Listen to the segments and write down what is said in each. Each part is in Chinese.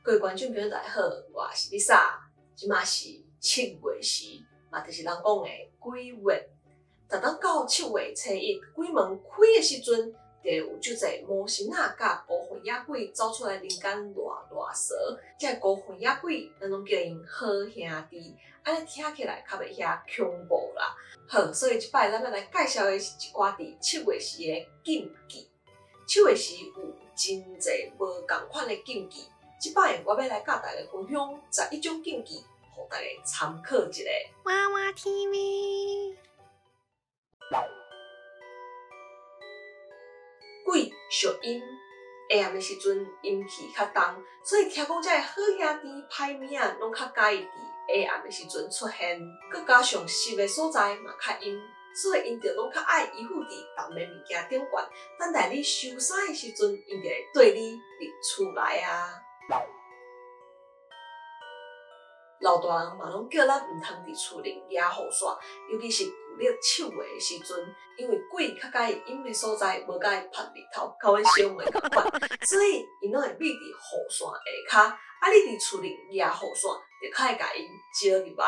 各位观众朋友大家好，我是 Lisa， 即马是7月时，嘛就是人讲的鬼月。逐当到7月初1，鬼门开的时阵，就有足侪魔神仔甲孤魂野鬼走出来人间乱踅。这孤魂野鬼，咱拢叫因好兄弟，安尼听起来较袂遐恐怖啦。好，所以即摆咱要来介绍的是一寡伫7月时的禁忌。7月时有真侪无共款的禁忌。即摆我要来甲大家分享11种禁忌，互大家参考一下。娃娃 TV。鬼属阴，下暗的时阵阴气较重，所以听讲这好兄弟歹命啊，拢较介意伫下暗的时阵出现。佮加上湿的所在嘛较阴，所以因着拢较爱依附伫重的物件顶悬。等待你收衫的时阵，因就会对你入厝来啊。老大人嘛拢叫咱毋通伫厝内野雨伞，尤其是旧历7月的时阵，因为鬼较介意阴的所在，无介意晒日头，甲阮小妹共款，所以因拢会秘伫雨伞下骹。啊，你伫厝内野雨伞，就较会甲因招入来。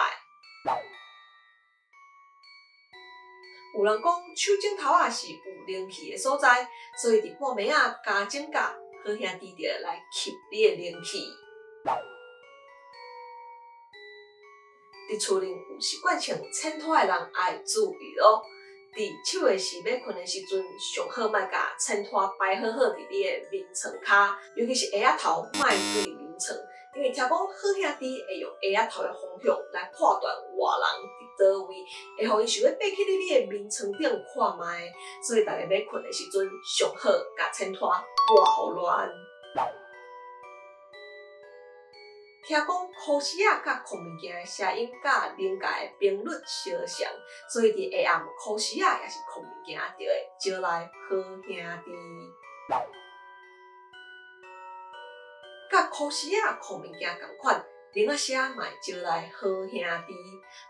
有人讲手指头仔是有灵气的所在，所以伫半暝仔加指甲，好兄弟就会来吸你的灵气。伫厝内有习惯穿衬拖的人爱注意咯。伫7月时要困的时阵，上好莫甲衬拖摆好好伫你的眠床骹，尤其是下仔头莫对眠床，因为听讲好兄弟会用下仔头的方向来判断活人伫倒位，会互因想要爬去你的眠床顶看卖。所以大家要困的时阵，上好甲衬拖挂好乱。听讲考试仔甲空物件的声音甲灵界的频率相像，所以伫下暗考试仔也是空物件就会招来好兄弟。甲考试仔空物件共款，铃仔声嘛会招来好兄弟。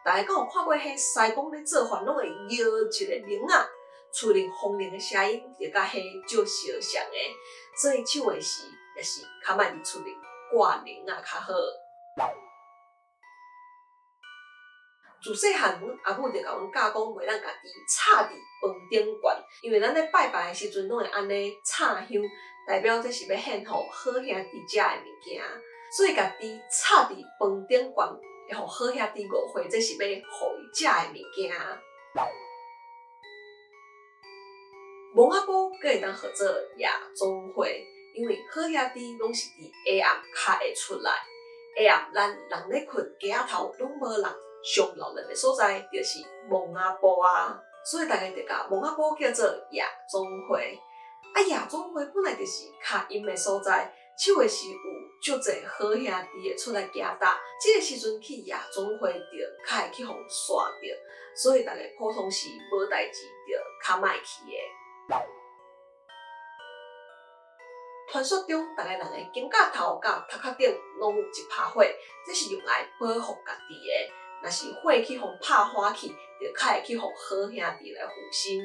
大家敢有看过迄西公咧做饭拢会摇一个铃仔，厝内风铃的声音就甲迄足相像的，所以7月时也是较莫伫厝内挂铃仔较好。自细汉，阮阿母就甲阮教讲，袂当家己插伫饭顶悬，因为咱咧拜拜的时阵，拢会安尼插香，代表这是要献互好兄弟食的物件，所以家己插伫饭顶悬，会互好兄弟误会这是要互伊食的物件。蒙阿波阁会当号做夜总会。因为好兄弟拢是伫下暗较会出来，下暗咱人咧困，家仔头拢无人，上闹人的所在就是蒙阿波啊，所以大家就甲蒙阿波叫做夜总会。啊，夜总会本来就是较阴的所在，7月时有足侪好兄弟会出来行搭，这个时阵去夜总会就较会去互刷着，所以大家普通时无代志就较莫去的。传说中，逐个人的肩胛头甲头壳顶拢有一拍火，这是用来保护家己的。若是火去互拍花去，就较会去互好兄弟来附身。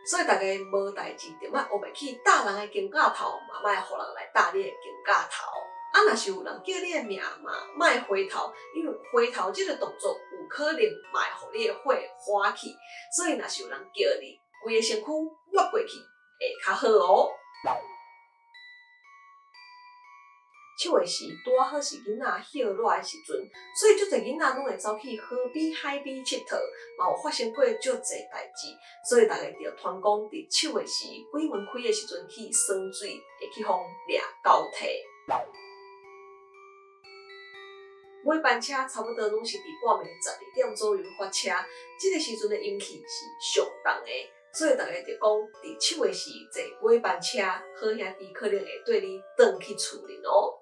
所以大家无代志，就莫学袂去搭人的肩胛头，嘛莫互人来搭你的肩胛头。啊，若是有人叫你的名嘛，莫回头，因为回头这个动作有可能嘛会互你的火花去。所以若是有人叫你，规个身躯越过去会较好哦。7月时拄好是囡仔歇热的时阵，所以足侪囡仔拢会走去河边、海边佚佗，嘛有发生过足侪代志。所以大家着传讲，伫7月时鬼门开的时阵去耍水，会去互掠交替。尾班车差不多拢是伫半暝12点左右发车，这个时阵的阴气是上重的。所以大家就讲，伫7月时坐尾班车，好兄弟可能会对你转去厝里哦。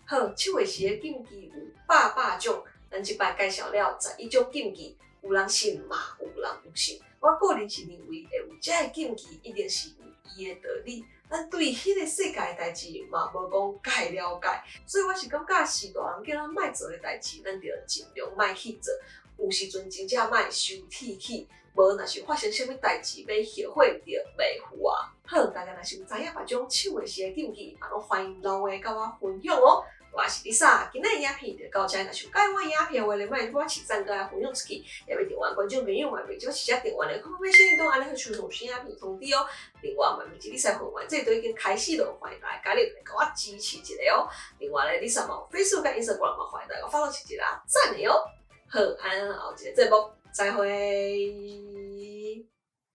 好，7月时的禁忌有百种，咱即摆介绍了11种禁忌，有人信嘛，有人不信。我个人是认为，会有这个禁忌，一定是有伊的道理。咱对迄个世界的代志嘛，无讲介了解，所以我是感觉是大人叫咱莫做的代志，咱着尽量莫去做。有时阵真正莫受铁去。无，若是发生啥物代志，要后悔就袂赴啊。好，大家若是有知影别种7月时的禁忌，也拢欢迎留言甲我分享哦。我是 Lisa， 今日影片就到这，若想喜欢我影片的话，别忘记赞加分享出去，也要订阅观众朋友嘛，别就直接订阅的，看看小铃铛，安尼会收到新影片通知哦。另外，嘛，是 Lisa 会员，这都已经开始了，欢迎大家加入来给我支持一下哦。另外咧，Lisa 嘛 Facebook 跟 Instagram 嘛，欢迎大家follow 一下啦，赞的哦。好，安后一个节目再会。